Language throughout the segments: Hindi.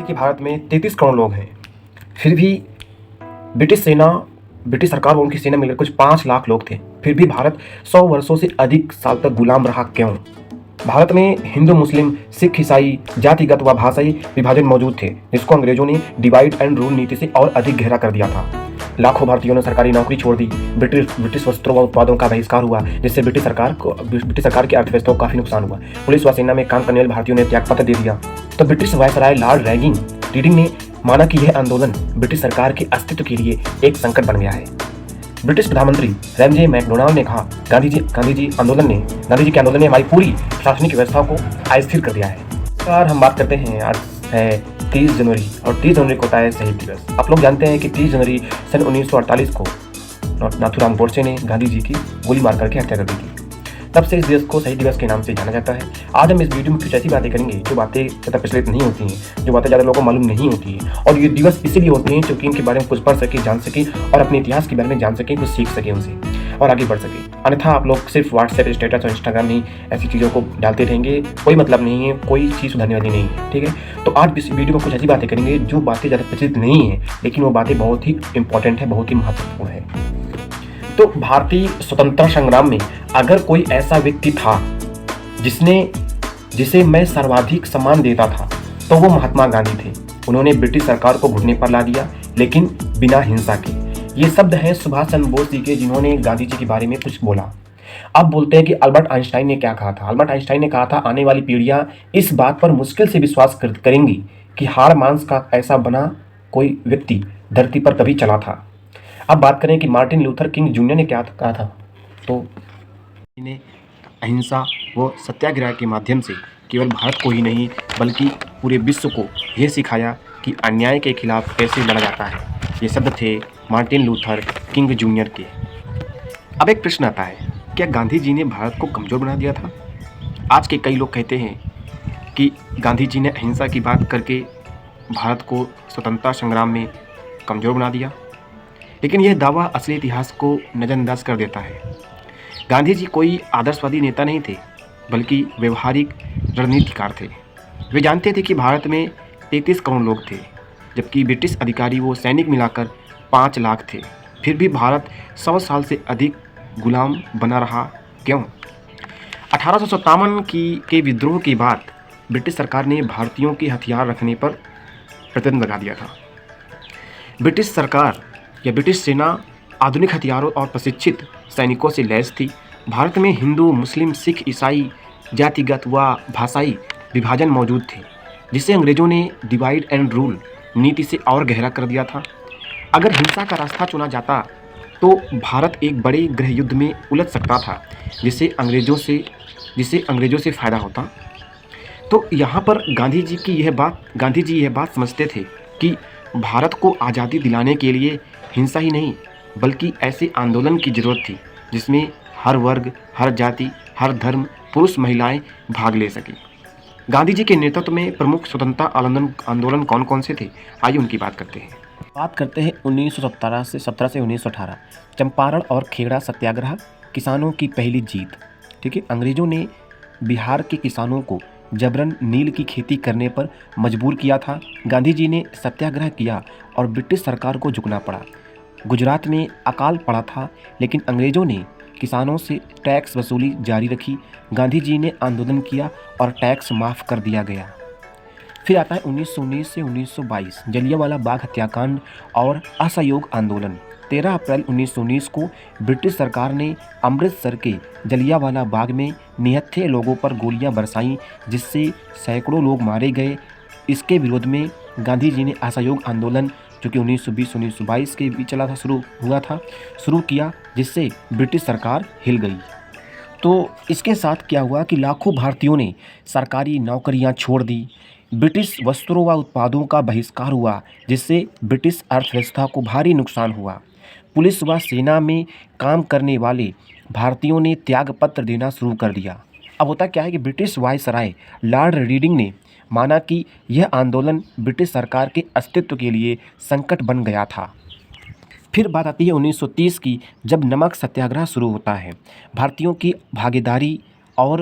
है कि भारत में 33 करोड़ लोग हैं, फिर भी ब्रिटिश सरकार और उनकी सेना मिलकर कुछ 5 लाख लोग थे। फिर भी भारत 100 वर्षों से अधिक साल तक गुलाम रहा। क्यों? भारत में हिंदू, मुस्लिम, सिख, ईसाई, जातिगत व भाषाई विभाजन मौजूद थे, जिसको अंग्रेजों ने डिवाइड एंड रूल नीति से और अधिक गहरा कर दिया था। लाखों भारतीयों ने सरकारी नौकरी छोड़ दी। ब्रिटिश वस्त्रों व उत्पादों का बहिष्कार हुआ, जिससे ब्रिटिश सरकार की अर्थव्यवस्था को काफी नुकसान हुआ। पुलिस व सेना में काम करने वाले भारतीयों ने त्यागपत्र दे दिया। तो ब्रिटिश वायसराय लॉर्ड रीडिंग ने माना कि यह आंदोलन ब्रिटिश सरकार के अस्तित्व के लिए एक संकट बन गया है। ब्रिटिश प्रधानमंत्री रैमजे मैकडोनाल्ड ने कहा, गांधी जी के आंदोलन ने हमारी पूरी प्रशासनिक व्यवस्था को अस्थिर कर दिया है। यार, हम बात करते हैं, आज है 30 जनवरी और 30 जनवरी को होता है शहीद दिवस। आप लोग जानते हैं कि 30 जनवरी सन 1948 को नाथूराम गोडसे ने गांधी जी की गोली मार करके हत्या कर दी थी। तब से इस दिवस को शहीद दिवस के नाम से जाना जाता है। आज हम इस वीडियो में कुछ ऐसी बातें करेंगे जो बातें ज़्यादा प्रचलित नहीं होती हैं, जो बातें ज़्यादा लोगों को मालूम नहीं होती हैं, और ये दिवस इसीलिए होते हैं क्योंकि इनके बारे में कुछ पढ़ सकें, जान सकें और अपने इतिहास के बारे में जान सकें, कुछ सीख सकें उनसे और आगे बढ़ सकें। अन्यथा आप लोग सिर्फ व्हाट्सएप, स्टेटस और इंस्टाग्राम में ऐसी चीज़ों को डालते रहेंगे, कोई मतलब नहीं है, कोई चीज़ सुधारने वाली नहीं है। ठीक है, तो आज इस वीडियो में कुछ ऐसी बातें करेंगे जो बातें ज़्यादा प्रचलित नहीं है, लेकिन वो बातें बहुत ही इंपॉर्टेंट है, बहुत ही महत्वपूर्ण है। तो भारतीय स्वतंत्रता संग्राम में अगर कोई ऐसा व्यक्ति था जिसे मैं सर्वाधिक सम्मान देता था, तो वो महात्मा गांधी थे। उन्होंने ब्रिटिश सरकार को घुटने पर ला दिया, लेकिन बिना हिंसा के। ये शब्द हैं सुभाष चंद्र बोस जी के, जिन्होंने गांधी जी के बारे में कुछ बोला। अब बोलते हैं कि अल्बर्ट आइंस्टाइन ने क्या कहा था। अल्बर्ट आइंस्टाइन ने कहा था, आने वाली पीढ़ियां इस बात पर मुश्किल से विश्वास करेंगी कि हाड़ मांस का ऐसा बना कोई व्यक्ति धरती पर कभी चला था। अब बात करें कि मार्टिन लूथर किंग जूनियर ने क्या कहा था, तो इन्हें अहिंसा व सत्याग्रह के माध्यम से केवल भारत को ही नहीं बल्कि पूरे विश्व को यह सिखाया कि अन्याय के खिलाफ कैसे लड़ा जाता है। ये शब्द थे मार्टिन लूथर किंग जूनियर के। अब एक प्रश्न आता है, क्या गांधी जी ने भारत को कमज़ोर बना दिया था? आज के कई लोग कहते हैं कि गांधी जी ने अहिंसा की बात करके भारत को स्वतंत्रता संग्राम में कमज़ोर बना दिया, लेकिन यह दावा असली इतिहास को नज़रअंदाज कर देता है। गांधी जी कोई आदर्शवादी नेता नहीं थे, बल्कि व्यवहारिक रणनीतिकार थे। वे जानते थे कि भारत में 33 करोड़ लोग थे, जबकि ब्रिटिश अधिकारी वो सैनिक मिलाकर 5 लाख थे। फिर भी भारत 100 साल से अधिक गुलाम बना रहा। क्यों? 1857 के विद्रोह के बाद ब्रिटिश सरकार ने भारतीयों के हथियार रखने पर प्रतिबंध लगा दिया था। ब्रिटिश सरकार या ब्रिटिश सेना आधुनिक हथियारों और प्रशिक्षित सैनिकों से लैस थी। भारत में हिंदू, मुस्लिम, सिख, ईसाई, जातिगत व भाषाई विभाजन मौजूद थे, जिसे अंग्रेजों ने डिवाइड एंड रूल नीति से और गहरा कर दिया था। अगर हिंसा का रास्ता चुना जाता तो भारत एक बड़े गृह युद्ध में उलझ सकता था, जिसे अंग्रेजों से फ़ायदा होता। तो यहाँ पर गांधी जी यह बात समझते थे कि भारत को आज़ादी दिलाने के लिए हिंसा ही नहीं बल्कि ऐसे आंदोलन की ज़रूरत थी जिसमें हर वर्ग, हर जाति, हर धर्म, पुरुष, महिलाएं भाग ले सकें। गांधी जी के नेतृत्व में प्रमुख स्वतंत्रता आंदोलन कौन कौन से थे, आइए उनकी बात करते हैं। 1917 से 1918 चंपारण और खेड़ा सत्याग्रह, किसानों की पहली जीत। ठीक है, अंग्रेजों ने बिहार के किसानों को जबरन नील की खेती करने पर मजबूर किया था। गांधी जी ने सत्याग्रह किया और ब्रिटिश सरकार को झुकना पड़ा। गुजरात में अकाल पड़ा था, लेकिन अंग्रेजों ने किसानों से टैक्स वसूली जारी रखी। गांधी जी ने आंदोलन किया और टैक्स माफ़ कर दिया गया। फिर आता है 1919 से 1922 जलियांवाला बाग हत्याकांड और असहयोग आंदोलन। 13 अप्रैल 1919 को ब्रिटिश सरकार ने अमृतसर के जलियांवाला बाग में निहत्थे लोगों पर गोलियां बरसाईं, जिससे सैकड़ों लोग मारे गए। इसके विरोध में गांधी जी ने असहयोग आंदोलन, जो कि 1920-1922 के बीच चला था, शुरू किया, जिससे ब्रिटिश सरकार हिल गई। तो इसके साथ क्या हुआ कि लाखों भारतीयों ने सरकारी नौकरियां छोड़ दी। ब्रिटिश वस्त्रों व उत्पादों का बहिष्कार हुआ, जिससे ब्रिटिश अर्थव्यवस्था को भारी नुकसान हुआ। पुलिस व सेना में काम करने वाले भारतीयों ने त्यागपत्र देना शुरू कर दिया। अब होता क्या है कि ब्रिटिश वायसराय लॉर्ड रीडिंग ने माना कि यह आंदोलन ब्रिटिश सरकार के अस्तित्व के लिए संकट बन गया था। फिर बात आती है 1930 की, जब नमक सत्याग्रह शुरू होता है। भारतीयों की भागीदारी और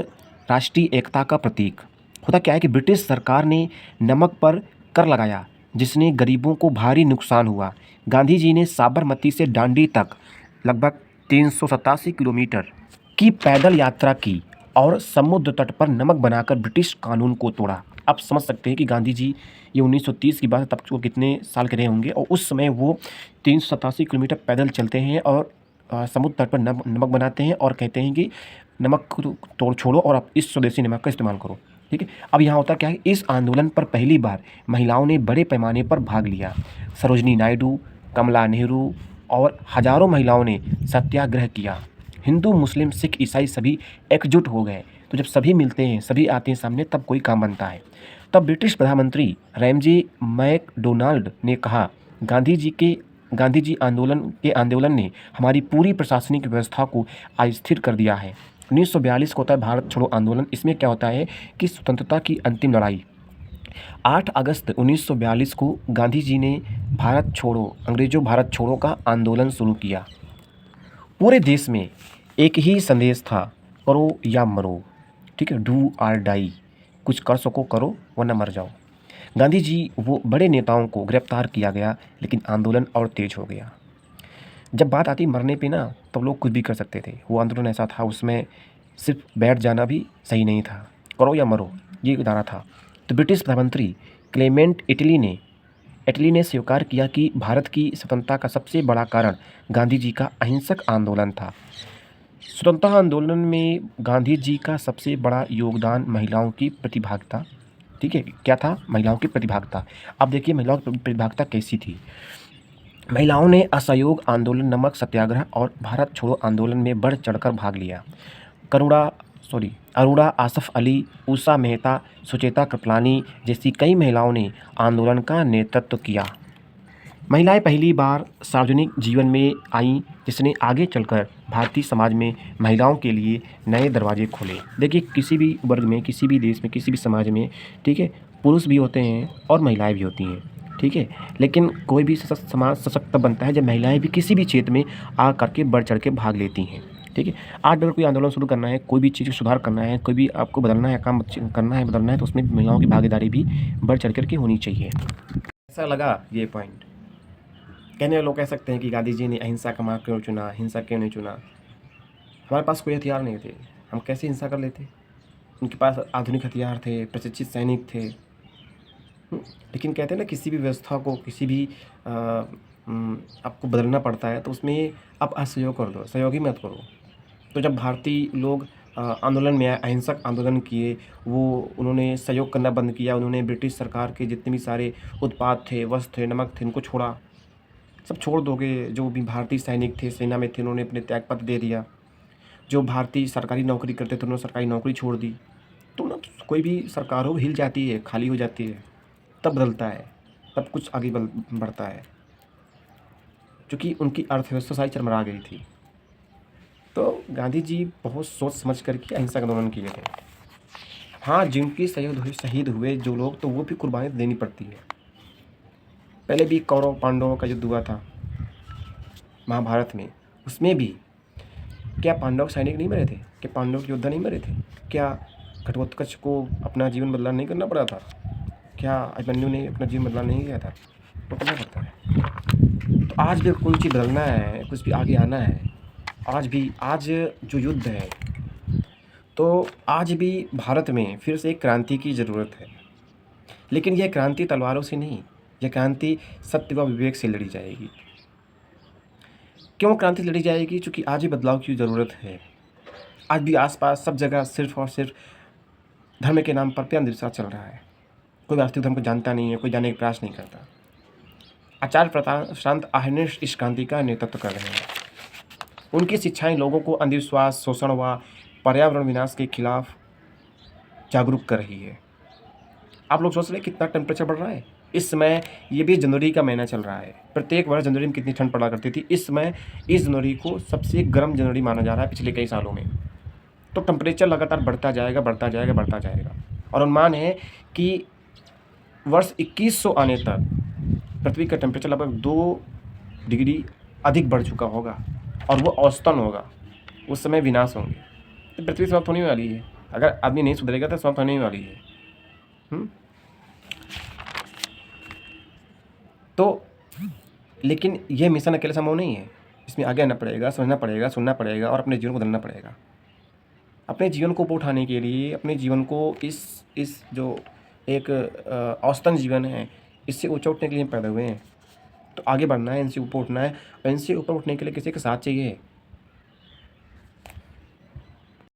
राष्ट्रीय एकता का प्रतीक। होता क्या है कि ब्रिटिश सरकार ने नमक पर कर लगाया जिसने गरीबों को भारी नुकसान हुआ। गांधी जी ने साबरमती से दांडी तक लगभग 387 किलोमीटर की पैदल यात्रा की और समुद्र तट पर नमक बनाकर ब्रिटिश कानून को तोड़ा। आप समझ सकते हैं कि गांधी जी, ये 1930 की बात है, तब वो कितने साल के रहे होंगे, और उस समय वो 387 किलोमीटर पैदल चलते हैं और समुद्र तट पर नमक बनाते हैं और कहते हैं कि नमक को तोड़ छोड़ो और आप इस स्वदेशी नमक का इस्तेमाल करो। ठीक है। अब यहाँ होता क्या है, इस आंदोलन पर पहली बार महिलाओं ने बड़े पैमाने पर भाग लिया। सरोजनी नायडू, कमला नेहरू और हजारों महिलाओं ने सत्याग्रह किया। हिंदू, मुस्लिम, सिख, ईसाई सभी एकजुट हो गए। तो जब सभी मिलते हैं, सभी आते हैं सामने, तब कोई काम बनता है। तब ब्रिटिश प्रधानमंत्री रैमजी मैकडोनाल्ड ने कहा, गांधी जी आंदोलन ने हमारी पूरी प्रशासनिक व्यवस्था को अस्थिर कर दिया है। 1942 को होता है भारत छोड़ो आंदोलन। इसमें क्या होता है कि स्वतंत्रता की अंतिम लड़ाई। 8 अगस्त 1942 को गांधी जी ने अंग्रेजों भारत छोड़ो का आंदोलन शुरू किया। पूरे देश में एक ही संदेश था, करो या मरो। ठीक है, डू और डाई। कुछ कर सको करो वरना मर जाओ। गांधी जी वो बड़े नेताओं को गिरफ्तार किया गया, लेकिन आंदोलन और तेज हो गया। जब बात आती मरने पे ना, तब लोग कुछ भी कर सकते थे। वो आंदोलन ऐसा था, उसमें सिर्फ बैठ जाना भी सही नहीं था, करो या मरो, ये नारा था। तो ब्रिटिश प्रधानमंत्री क्लेमेंट इटली ने स्वीकार किया कि भारत की स्वतंत्रता का सबसे बड़ा कारण गांधी जी का अहिंसक आंदोलन था। स्वतंत्रता आंदोलन में गांधी जी का सबसे बड़ा योगदान महिलाओं की प्रतिभागिता। ठीक है, क्या था? महिलाओं की प्रतिभागिता। अब देखिए महिलाओं की प्रतिभागिता कैसी थी। महिलाओं ने असहयोग आंदोलन, नमक सत्याग्रह और भारत छोड़ो आंदोलन में बढ़ चढ़कर भाग लिया। अरुणा आसफ अली, उषा मेहता, सुचेता कृपलानी जैसी कई महिलाओं ने आंदोलन का नेतृत्व किया। महिलाएं पहली बार सार्वजनिक जीवन में आईं, जिसने आगे चलकर भारतीय समाज में महिलाओं के लिए नए दरवाजे खोले। देखिए, किसी भी वर्ग में, किसी भी देश में, किसी भी समाज में, ठीक है, पुरुष भी होते हैं और महिलाएं भी होती हैं। ठीक है, लेकिन कोई भी समाज सशक्त बनता है जब महिलाएं भी किसी भी क्षेत्र में आ करके बढ़ चढ़ के भाग लेती हैं। ठीक है, आज अगर कोई आंदोलन शुरू करना है, कोई भी चीज़ सुधार करना है, कोई भी आपको बदलना है, काम करना है, बदलना है, तो उसमें महिलाओं की भागीदारी भी बढ़ चढ़ करके होनी चाहिए। ऐसा लगा ये पॉइंट। कहने वाले लोग कह सकते हैं कि गांधी जी ने अहिंसा का मार्ग क्यों चुना, हिंसा क्यों नहीं चुना। हमारे पास कोई हथियार नहीं थे, हम कैसे हिंसा कर लेते। उनके पास आधुनिक हथियार थे, प्रशिक्षित सैनिक थे। लेकिन कहते हैं ना, किसी भी व्यवस्था को, किसी भी आपको बदलना पड़ता है तो उसमें आप असहयोग कर दो, सहयोगी मत करो। तो जब भारतीय लोग आंदोलन में आए, अहिंसक आंदोलन किए, उन्होंने सहयोग करना बंद किया। उन्होंने ब्रिटिश सरकार के जितने भी सारे उत्पाद थे, वस्त्र थे, नमक थे, उनको छोड़ा। सब छोड़ दोगे। जो भी भारतीय सैनिक थे, सेना में थे, उन्होंने अपने त्यागपत्र दे दिया। जो भारतीय सरकारी नौकरी करते थे, उन्होंने सरकारी नौकरी छोड़ दी। तो ना कोई भी सरकार हो, हिल जाती है, खाली हो जाती है, तब बदलता है, तब कुछ आगे बढ़ता है। क्योंकि उनकी अर्थव्यवस्था सारी चरमरा गई थी। तो गांधी जी बहुत सोच समझ करके अहिंसक आंदोलन किए थे। हाँ, जिनके शहीद हुए जो लोग, तो वो भी कुर्बानी देनी पड़ती है। पहले भी कौरव पांडवों का युद्ध हुआ था महाभारत में, उसमें भी क्या पांडव सैनिक नहीं मरे थे? क्या पांडव योद्धा नहीं मरे थे? क्या घटोत्कच को अपना जीवन बदलाव नहीं करना पड़ा था? क्या अभिमन्यु ने अपना जीवन बदलाव नहीं किया था? तो करना पड़ता है। तो आज भी कोई चीज़ बदलना है, कुछ भी आगे आना है, आज जो युद्ध है, तो आज भी भारत में फिर से एक क्रांति की ज़रूरत है। लेकिन यह क्रांति तलवारों से नहीं, यह क्रांति सत्य व विवेक से लड़ी जाएगी। क्यों क्रांति लड़ी जाएगी? क्योंकि आज भी बदलाव की ज़रूरत है। आज भी आसपास सब जगह सिर्फ और सिर्फ धर्म के नाम पर अंधविश्वास चल रहा है। कोई वास्तविक धर्म को जानता नहीं है, कोई जानने का प्रयास नहीं करता। आचार्य प्रशांत आर्य इस क्रांति का नेतृत्व कर रहे हैं। उनकी शिक्षाएं लोगों को अंधविश्वास, शोषण व पर्यावरण विनाश के खिलाफ जागरूक कर रही है। आप लोग सोच रहे हैं कितना टेम्परेचर बढ़ रहा है इस समय। ये भी जनवरी का महीना चल रहा है। प्रत्येक वर्ष जनवरी में कितनी ठंड पड़ा करती थी। इस समय इस जनवरी को सबसे गर्म जनवरी माना जा रहा है पिछले कई सालों में। तो टेम्परेचर लगातार बढ़ता जाएगा, बढ़ता जाएगा, बढ़ता जाएगा। और अनुमान है कि वर्ष 2100 आने तक पृथ्वी का टेम्परेचर लगभग 2 डिग्री अधिक बढ़ चुका होगा, और वो औसतन होगा। उस समय विनाश होंगे। तो पृथ्वी समाप्त होने वाली है। अगर आदमी नहीं सुधरेगा तो समाप्त होने वाली है। तो लेकिन ये मिशन अकेले संभव नहीं है, इसमें आगे आना पड़ेगा, समझना पड़ेगा, सुनना पड़ेगा और अपने जीवन को बदलना पड़ेगा। अपने जीवन को ऊपर उठाने के लिए अपने जीवन को इस जो एक औसतन जीवन है, इससे ऊँचा उठने के लिए हम पैदा हुए हैं। तो आगे बढ़ना है, इनसे ऊपर उठना है और इनसे ऊपर उठने के लिए किसी का साथ चाहिए।